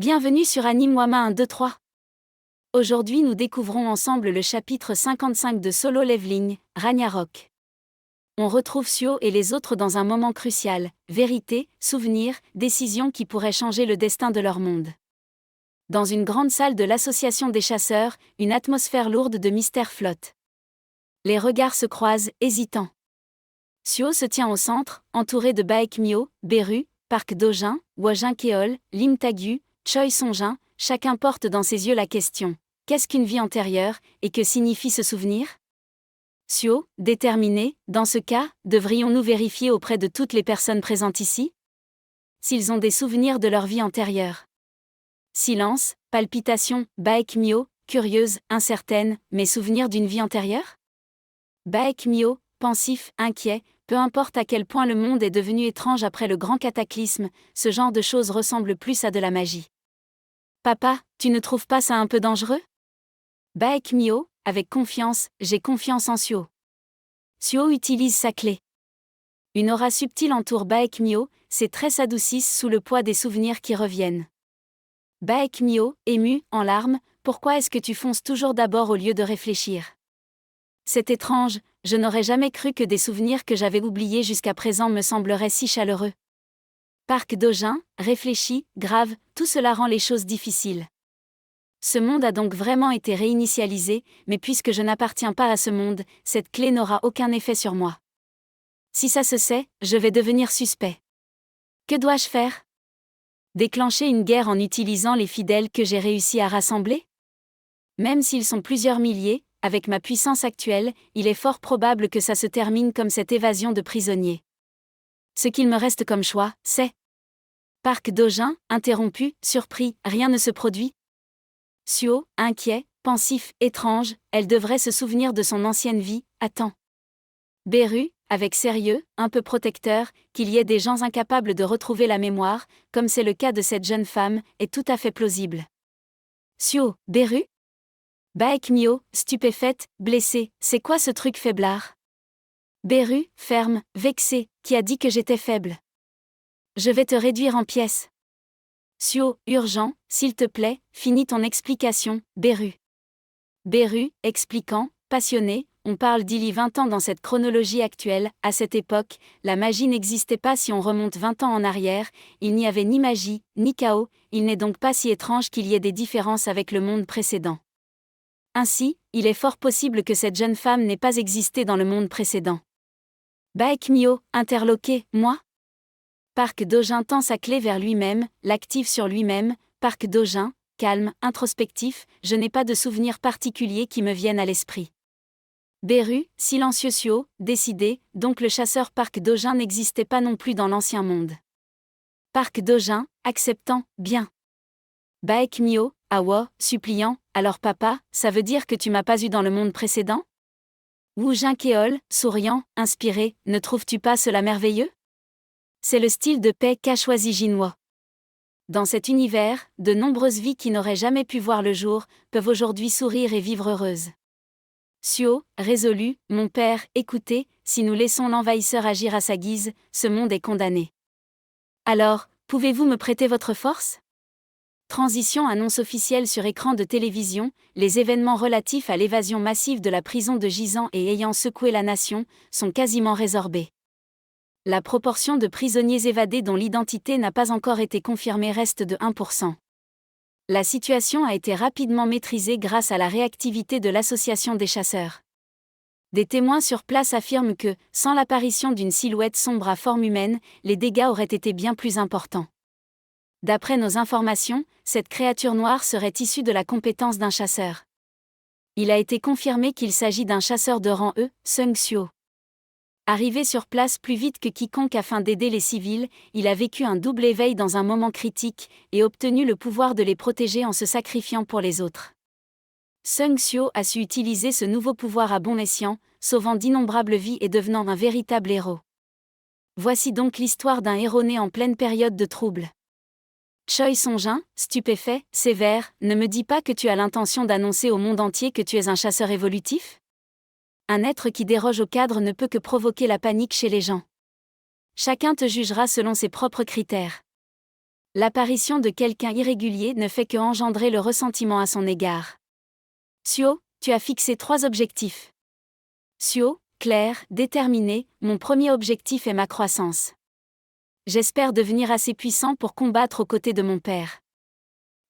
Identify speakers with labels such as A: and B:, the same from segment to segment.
A: Bienvenue sur Anime Wama 1-2-3. Aujourd'hui nous découvrons ensemble le chapitre 55 de Solo Leveling, Ragnarok. On retrouve Suo et les autres dans un moment crucial, vérité, souvenir, décision qui pourrait changer le destin de leur monde. Dans une grande salle de l'association des chasseurs, une atmosphère lourde de mystère flotte. Les regards se croisent, hésitants. Suo se tient au centre, entouré de Baekmyo, Beru, Park Dojin, Wojin Keol, Lim Tagyu, Choi Songjin, chacun porte dans ses yeux la question « Qu'est-ce qu'une vie antérieure, et que signifie ce souvenir ?» Suo, déterminé, dans ce cas, devrions-nous vérifier auprès de toutes les personnes présentes ici s'ils ont des souvenirs de leur vie antérieure. Silence, palpitation, Baekmyo, curieuse, incertaine, mais souvenirs d'une vie antérieure Baekmyo, pensif, inquiet, peu importe à quel point le monde est devenu étrange après le grand cataclysme, ce genre de choses ressemble plus à de la magie. Papa, tu ne trouves pas ça un peu dangereux Baekmyo, avec confiance, j'ai confiance en Suo. Suo utilise sa clé. Une aura subtile entoure Baekmyo, ses traits s'adoucissent sous le poids des souvenirs qui reviennent. Baekmyo, ému, en larmes, pourquoi est-ce que tu fonces toujours d'abord au lieu de réfléchir C'est étrange, je n'aurais jamais cru que des souvenirs que j'avais oubliés jusqu'à présent me sembleraient si chaleureux. Park Dojin, réfléchi, grave, tout cela rend les choses difficiles. Ce monde a donc vraiment été réinitialisé, mais puisque je n'appartiens pas à ce monde, cette clé n'aura aucun effet sur moi. Si ça se sait, je vais devenir suspect. Que dois-je faire Déclencher une guerre en utilisant les fidèles que j'ai réussi à rassembler Même s'ils sont plusieurs milliers, avec ma puissance actuelle, il est fort probable que ça se termine comme cette évasion de prisonniers. Ce qu'il me reste comme choix, c'est... Park Dojin, interrompu, surpris, rien ne se produit. Suo, inquiet, pensif, étrange, elle devrait se souvenir de son ancienne vie, attends. Beru, avec sérieux, un peu protecteur, qu'il y ait des gens incapables de retrouver la mémoire, comme c'est le cas de cette jeune femme, est tout à fait plausible. Suo, Beru Baekmyo, stupéfaite, blessée, c'est quoi ce truc faiblard Beru, ferme, vexée, qui a dit que j'étais faible Je vais te réduire en pièces. Suo, urgent, s'il te plaît, finis ton explication, Beru. Beru, expliquant, passionné, on parle d'il y 20 ans dans cette chronologie actuelle, à cette époque, la magie n'existait pas si on remonte 20 ans en arrière, il n'y avait ni magie, ni chaos, il n'est donc pas si étrange qu'il y ait des différences avec le monde précédent. Ainsi, il est fort possible que cette jeune femme n'ait pas existé dans le monde précédent. Baekmyo, interloqué, moi Park Dojin tend sa clé vers lui-même, l'active sur lui-même, Park Dojin, calme, introspectif, je n'ai pas de souvenirs particuliers qui me viennent à l'esprit. Beru, silencieux Suo, décidé, donc le chasseur Park Dojin n'existait pas non plus dans l'ancien monde. Park Dojin, acceptant, bien. Baekmyo, Awo, suppliant, alors papa, ça veut dire que tu m'as pas eu dans le monde précédent Wojin Keol, souriant, inspiré, ne trouves-tu pas cela merveilleux C'est le style de paix qu'a choisi Jinwo. Dans cet univers, de nombreuses vies qui n'auraient jamais pu voir le jour, peuvent aujourd'hui sourire et vivre heureuses. Suo, résolu, mon père, écoutez, si nous laissons l'envahisseur agir à sa guise, ce monde est condamné. Alors, pouvez-vous me prêter votre force Transition annonce officielle sur écran de télévision, les événements relatifs à l'évasion massive de la prison de Gizan et ayant secoué la nation, sont quasiment résorbés. La proportion de prisonniers évadés dont l'identité n'a pas encore été confirmée reste de 1%. La situation a été rapidement maîtrisée grâce à la réactivité de l'association des chasseurs. Des témoins sur place affirment que, sans l'apparition d'une silhouette sombre à forme humaine, les dégâts auraient été bien plus importants. D'après nos informations, cette créature noire serait issue de la compétence d'un chasseur. Il a été confirmé qu'il s'agit d'un chasseur de rang E, Sung Suo. Arrivé sur place plus vite que quiconque afin d'aider les civils, il a vécu un double éveil dans un moment critique, et obtenu le pouvoir de les protéger en se sacrifiant pour les autres. Sung Suo a su utiliser ce nouveau pouvoir à bon escient, sauvant d'innombrables vies et devenant un véritable héros. Voici donc l'histoire d'un héros né en pleine période de trouble. Choi Songjin, stupéfait, sévère, ne me dis pas que tu as l'intention d'annoncer au monde entier que tu es un chasseur évolutif Un être qui déroge au cadre ne peut que provoquer la panique chez les gens. Chacun te jugera selon ses propres critères. L'apparition de quelqu'un irrégulier ne fait que engendrer le ressentiment à son égard. Suo, tu as fixé 3 objectifs. Suo, clair, déterminé, mon premier objectif est ma croissance. J'espère devenir assez puissant pour combattre aux côtés de mon père.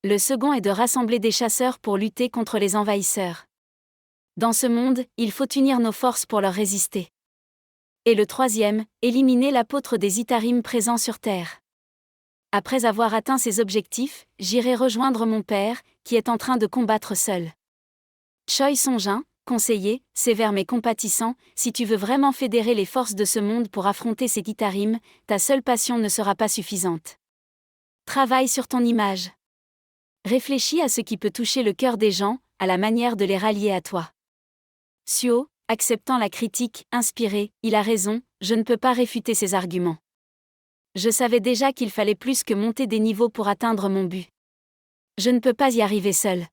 A: Le second est de rassembler des chasseurs pour lutter contre les envahisseurs. Dans ce monde, il faut unir nos forces pour leur résister. Et le troisième, éliminer l'apôtre des Itarim présents sur Terre. Après avoir atteint ces objectifs, j'irai rejoindre mon père, qui est en train de combattre seul. Choi Song-jin, conseiller, sévère mais compatissant, si tu veux vraiment fédérer les forces de ce monde pour affronter ces Itarim, ta seule passion ne sera pas suffisante. Travaille sur ton image. Réfléchis à ce qui peut toucher le cœur des gens, à la manière de les rallier à toi. Suo, acceptant la critique, inspiré, il a raison, je ne peux pas réfuter ses arguments. Je savais déjà qu'il fallait plus que monter des niveaux pour atteindre mon but. Je ne peux pas y arriver seul.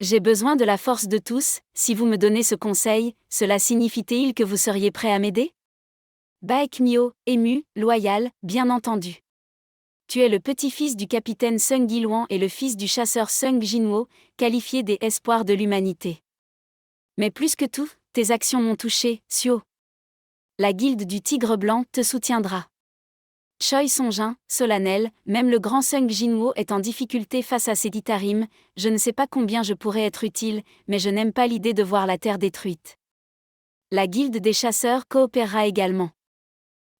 A: J'ai besoin de la force de tous, si vous me donnez ce conseil, cela signifie-t-il que vous seriez prêt à m'aider? Baekmyo, ému, loyal, bien entendu. Tu es le petit-fils du capitaine Sung Gi-lwan et le fils du chasseur Sung Jinwo, qualifié des espoirs de l'humanité. Mais plus que tout, tes actions m'ont touché, Suo. La guilde du Tigre Blanc te soutiendra. Choi Song-jin, solennel, même le grand Sung Jinwo est en difficulté face à ces Itarim, je ne sais pas combien je pourrais être utile, mais je n'aime pas l'idée de voir la terre détruite. La guilde des chasseurs coopérera également.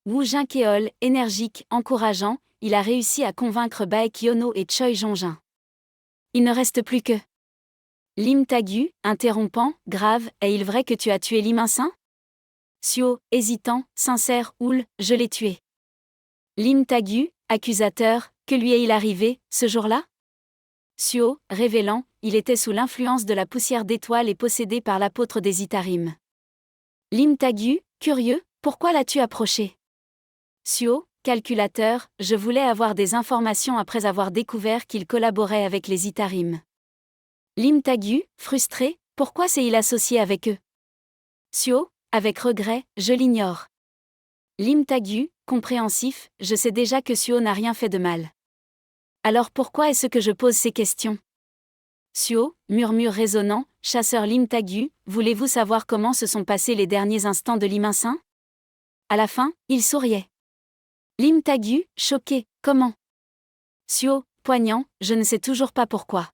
A: Wu Jin-keol, énergique, encourageant, il a réussi à convaincre Baekhyun et Choi Jong-jin. Il ne reste plus que Lim Tagu, interrompant, grave, est-il vrai que tu as tué Lim Insin? Suo, hésitant, sincère, Oul, je l'ai tué. Lim Tagu, accusateur, que lui est-il arrivé, ce jour-là? Suo, révélant, il était sous l'influence de la poussière d'étoiles et possédé par l'apôtre des Itarim. Lim Tagu, curieux, pourquoi l'as-tu approché? Suo, calculateur, je voulais avoir des informations après avoir découvert qu'il collaborait avec les Itarim. Lim Tagu, frustré, pourquoi s'est-il associé avec eux? Suo, avec regret, je l'ignore. Lim Tagu, compréhensif, je sais déjà que Suo n'a rien fait de mal. Alors pourquoi est-ce que je pose ces questions? Suo, murmure résonnant, chasseur Lim Tagu, voulez-vous savoir comment se sont passés les derniers instants de Lim Insin? À la fin, il souriait. Lim Tagu, choqué, comment? Suo, poignant, je ne sais toujours pas pourquoi.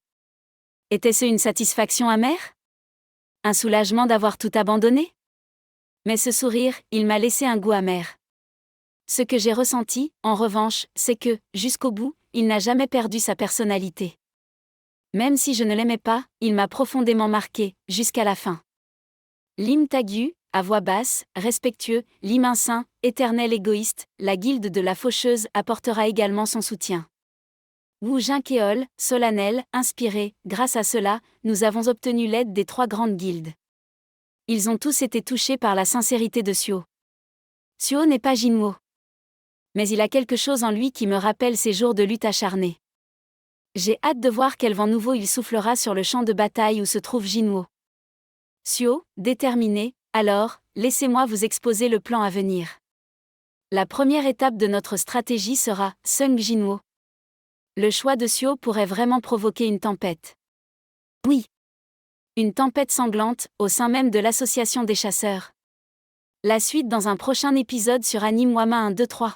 A: Était-ce une satisfaction amère? Un soulagement d'avoir tout abandonné? Mais ce sourire, il m'a laissé un goût amer. Ce que j'ai ressenti, en revanche, c'est que, jusqu'au bout, il n'a jamais perdu sa personnalité. Même si je ne l'aimais pas, il m'a profondément marqué, jusqu'à la fin. Lim Tagu, à voix basse, respectueux, Lim Insin, éternel égoïste, la guilde de la faucheuse apportera également son soutien. Wu Jin-keol, solennel, inspiré, grâce à cela, nous avons obtenu l'aide des 3 grandes guildes. Ils ont tous été touchés par la sincérité de Suo. Suo n'est pas Jinwo. Mais il a quelque chose en lui qui me rappelle ses jours de lutte acharnée. J'ai hâte de voir quel vent nouveau il soufflera sur le champ de bataille où se trouve Jinwo. Suo, déterminé, alors, laissez-moi vous exposer le plan à venir. La première étape de notre stratégie sera Sung Jinwo. Le choix de Suo pourrait vraiment provoquer une tempête. Oui. Une tempête sanglante, au sein même de l'association des chasseurs. La suite dans un prochain épisode sur Anime Wama 1-2-3.